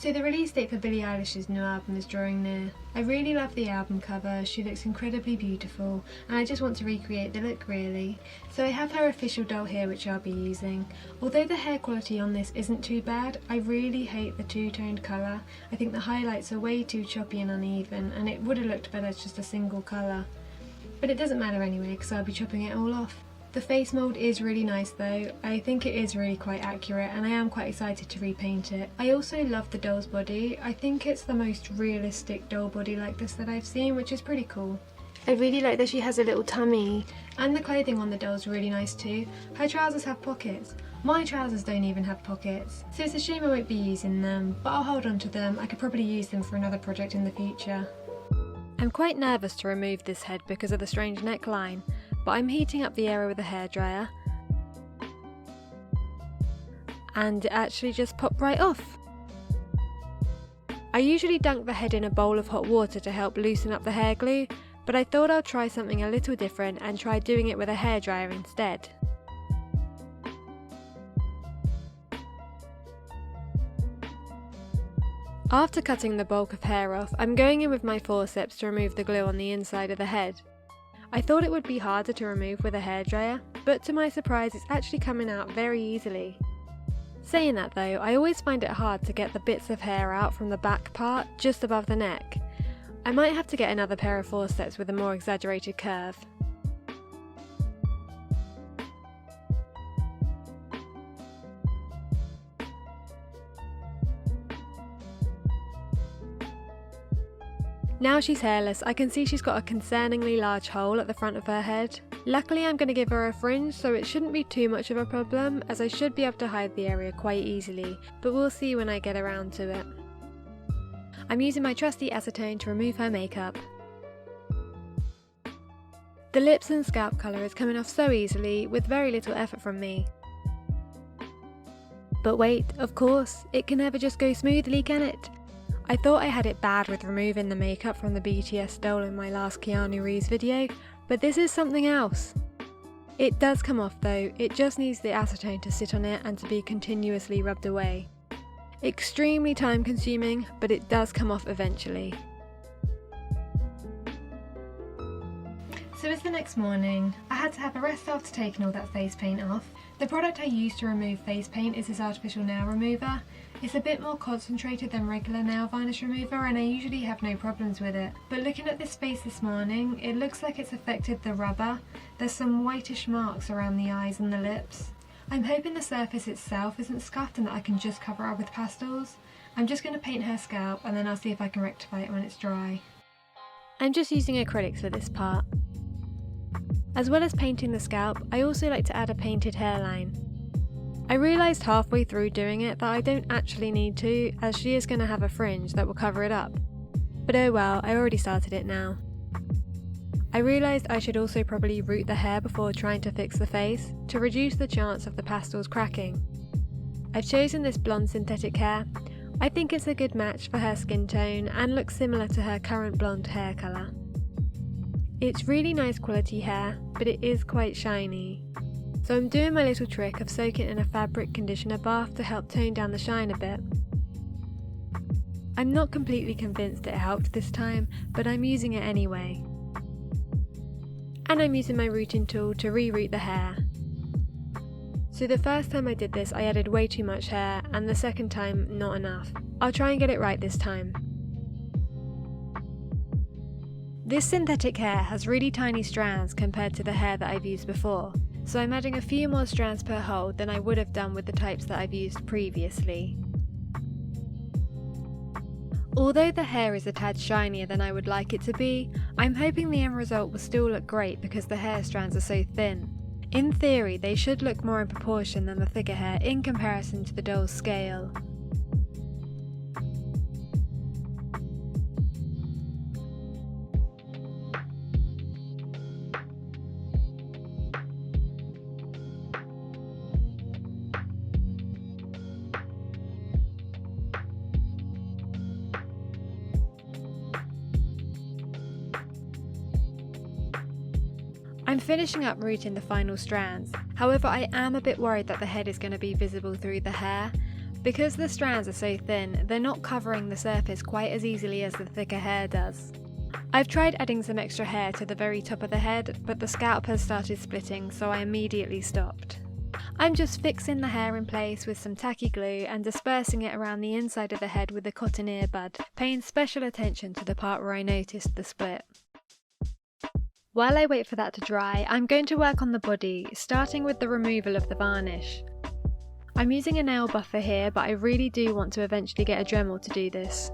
So the release date for Billie Eilish's new album is drawing near. I really love the album cover, she looks incredibly beautiful and I just want to recreate the look really. So I have her official doll here which I'll be using. Although the hair quality on this isn't too bad, I really hate the two-toned colour. I think the highlights are way too choppy and uneven and it would have looked better as just a single colour. But it doesn't matter anyway because I'll be chopping it all off. The face mould is really nice though, I think it is really quite accurate and I am quite excited to repaint it. I also love the doll's body, I think it's the most realistic doll body like this that I've seen, which is pretty cool. I really like that she has a little tummy, and the clothing on the doll's really nice too. Her trousers have pockets. My trousers don't even have pockets, so it's a shame I won't be using them, but I'll hold on to them. I could probably use them for another project in the future. I'm quite nervous to remove this head because of the strange neckline, but I'm heating up the area with a hairdryer and it actually just popped right off. I usually dunk the head in a bowl of hot water to help loosen up the hair glue, but I thought I'd try something a little different and try doing it with a hairdryer instead. After cutting the bulk of hair off, I'm going in with my forceps to remove the glue on the inside of the head. I thought it would be harder to remove with a hairdryer, but to my surprise it's actually coming out very easily. Saying that though, I always find it hard to get the bits of hair out from the back part just above the neck. I might have to get another pair of forceps with a more exaggerated curve. Now she's hairless, I can see she's got a concerningly large hole at the front of her head. Luckily I'm going to give her a fringe, so it shouldn't be too much of a problem as I should be able to hide the area quite easily, but we'll see when I get around to it. I'm using my trusty acetone to remove her makeup. The lips and scalp colour is coming off so easily with very little effort from me. But wait, of course, it can never just go smoothly, can it? I thought I had it bad with removing the makeup from the BTS doll in my last Keanu Reeves video, but this is something else. It does come off though, it just needs the acetone to sit on it and to be continuously rubbed away. Extremely time consuming, but it does come off eventually. So it's the next morning. I had to have a rest after taking all that face paint off. The product I use to remove face paint is this artificial nail remover. It's a bit more concentrated than regular nail varnish remover and I usually have no problems with it. But looking at this face this morning, it looks like it's affected the rubber. There's some whitish marks around the eyes and the lips. I'm hoping the surface itself isn't scuffed and that I can just cover up with pastels. I'm just going to paint her scalp and then I'll see if I can rectify it when it's dry. I'm just using acrylics for this part. As well as painting the scalp, I also like to add a painted hairline. I realised halfway through doing it that I don't actually need to, as she is going to have a fringe that will cover it up. But oh well, I already started it now. I realised I should also probably root the hair before trying to fix the face, to reduce the chance of the pastels cracking. I've chosen this blonde synthetic hair. I think it's a good match for her skin tone and looks similar to her current blonde hair colour. It's really nice quality hair, but it is quite shiny. So I'm doing my little trick of soaking in a fabric conditioner bath to help tone down the shine a bit. I'm not completely convinced it helped this time, but I'm using it anyway. And I'm using my rooting tool to re-root the hair. So the first time I did this I added way too much hair, and the second time not enough. I'll try and get it right this time. This synthetic hair has really tiny strands compared to the hair that I've used before, so I'm adding a few more strands per hold than I would have done with the types that I've used previously. Although the hair is a tad shinier than I would like it to be, I'm hoping the end result will still look great because the hair strands are so thin. In theory, they should look more in proportion than the thicker hair in comparison to the doll's scale. I'm finishing up rooting the final strands, however I am a bit worried that the head is going to be visible through the hair, Because the strands are so thin, they're not covering the surface quite as easily as the thicker hair does. I've tried adding some extra hair to the very top of the head, but the scalp has started splitting, so I immediately stopped. I'm just fixing the hair in place with some tacky glue and dispersing it around the inside of the head with a cotton earbud, paying special attention to the part where I noticed the split. While I wait for that to dry, I'm going to work on the body, starting with the removal of the varnish. I'm using a nail buffer here, but I really do want to eventually get a Dremel to do this.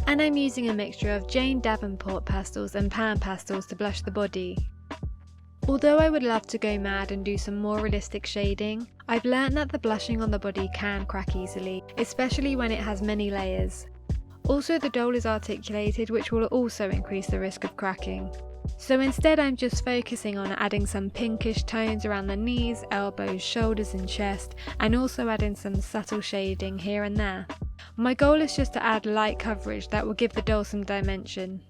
And I'm using a mixture of Jane Davenport pastels and pan pastels to blush the body. Although I would love to go mad and do some more realistic shading, I've learnt that the blushing on the body can crack easily, especially when it has many layers. Also, the doll is articulated, which will also increase the risk of cracking. So instead I'm just focusing on adding some pinkish tones around the knees, elbows, shoulders and chest, and also adding some subtle shading here and there. My goal is just to add light coverage that will give the doll some dimension.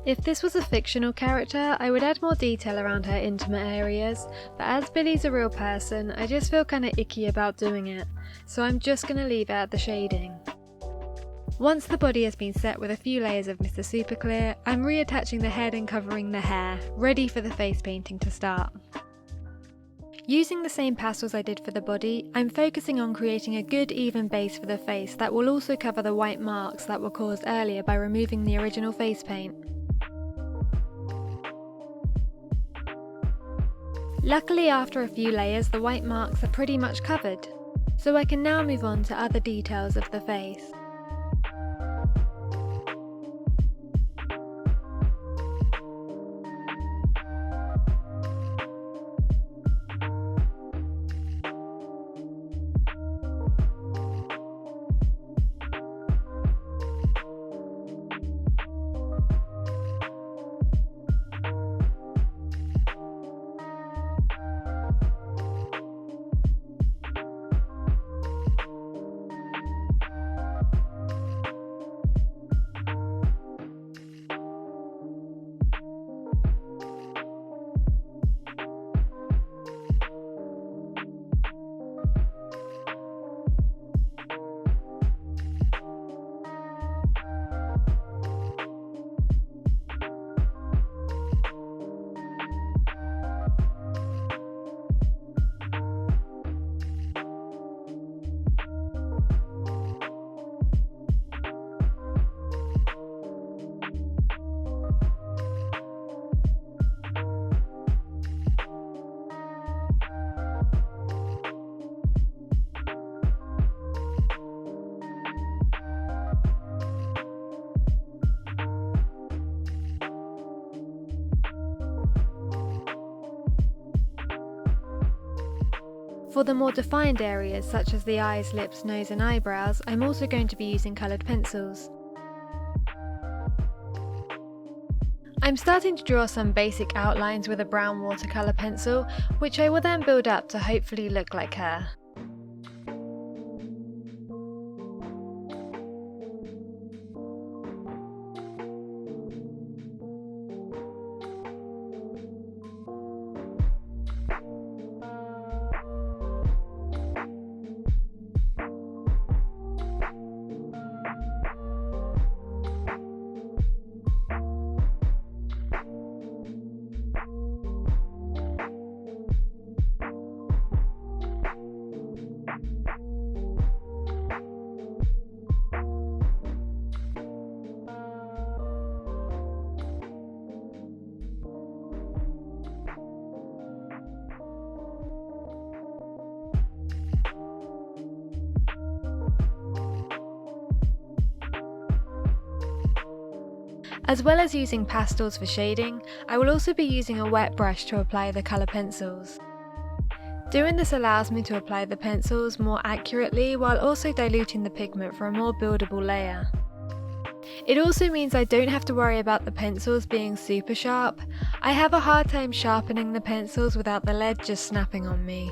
If this was a fictional character, I would add more detail around her intimate areas, but as Billie's a real person, I just feel kinda icky about doing it, so I'm just gonna leave it at the shading. Once the body has been set with a few layers of Mr. Super Clear, I'm reattaching the head and covering the hair, ready for the face painting to start. Using the same pastels I did for the body, I'm focusing on creating a good even base for the face that will also cover the white marks that were caused earlier by removing the original face paint. Luckily, after a few layers, the white marks are pretty much covered, so I can now move on to other details of the face. For the more defined areas such as the eyes, lips, nose and eyebrows, I'm also going to be using coloured pencils. I'm starting to draw some basic outlines with a brown watercolour pencil, which I will then build up to hopefully look like her. As well as using pastels for shading, I will also be using a wet brush to apply the colour pencils. Doing this allows me to apply the pencils more accurately while also diluting the pigment for a more buildable layer. It also means I don't have to worry about the pencils being super sharp. I have a hard time sharpening the pencils without the lead just snapping on me.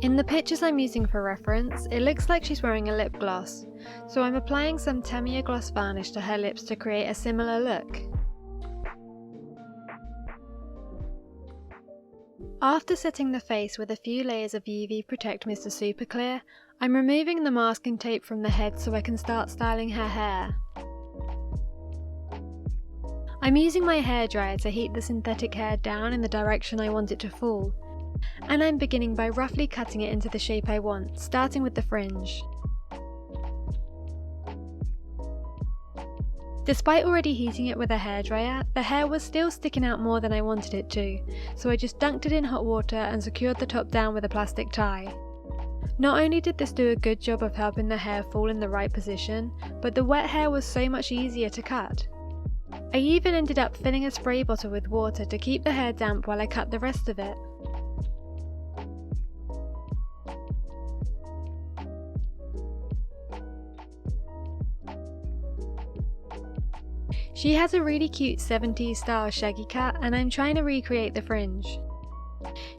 In the pictures I'm using for reference, it looks like she's wearing a lip gloss, so I'm applying some Tamiya gloss varnish to her lips to create a similar look. After setting the face with a few layers of UV Protect Mr. Super Clear, I'm removing the masking tape from the head so I can start styling her hair. I'm using my hairdryer to heat the synthetic hair down in the direction I want it to fall, and I'm beginning by roughly cutting it into the shape I want, starting with the fringe. Despite already heating it with a hairdryer, the hair was still sticking out more than I wanted it to, so I just dunked it in hot water and secured the top down with a plastic tie. Not only did this do a good job of helping the hair fall in the right position, but the wet hair was so much easier to cut. I even ended up filling a spray bottle with water to keep the hair damp while I cut the rest of it. She has a really cute 70s style shaggy cut, and I'm trying to recreate the fringe.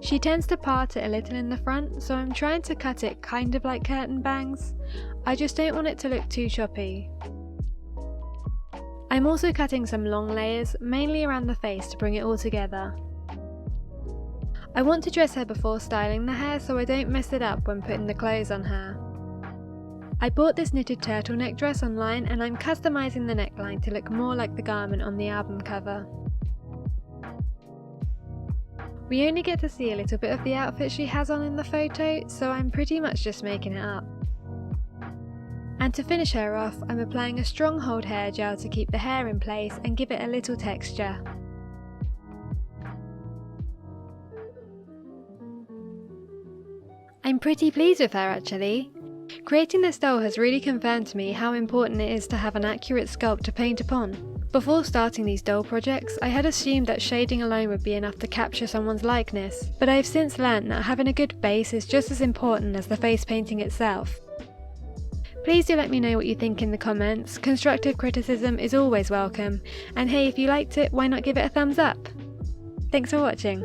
She tends to part it a little in the front, so I'm trying to cut it kind of like curtain bangs. I just don't want it to look too choppy. I'm also cutting some long layers, mainly around the face to bring it all together. I want to dress her before styling the hair so I don't mess it up when putting the clothes on her. I bought this knitted turtleneck dress online, and I'm customising the neckline to look more like the garment on the album cover. We only get to see a little bit of the outfit she has on in the photo, so I'm pretty much just making it up. And to finish her off, I'm applying a strong hold hair gel to keep the hair in place and give it a little texture. I'm pretty pleased with her actually. Creating this doll has really confirmed to me how important it is to have an accurate sculpt to paint upon. Before starting these doll projects, I had assumed that shading alone would be enough to capture someone's likeness, but I have since learnt that having a good base is just as important as the face painting itself. Please do let me know what you think in the comments. Constructive criticism is always welcome, and hey, if you liked it, why not give it a thumbs up? Thanks for watching.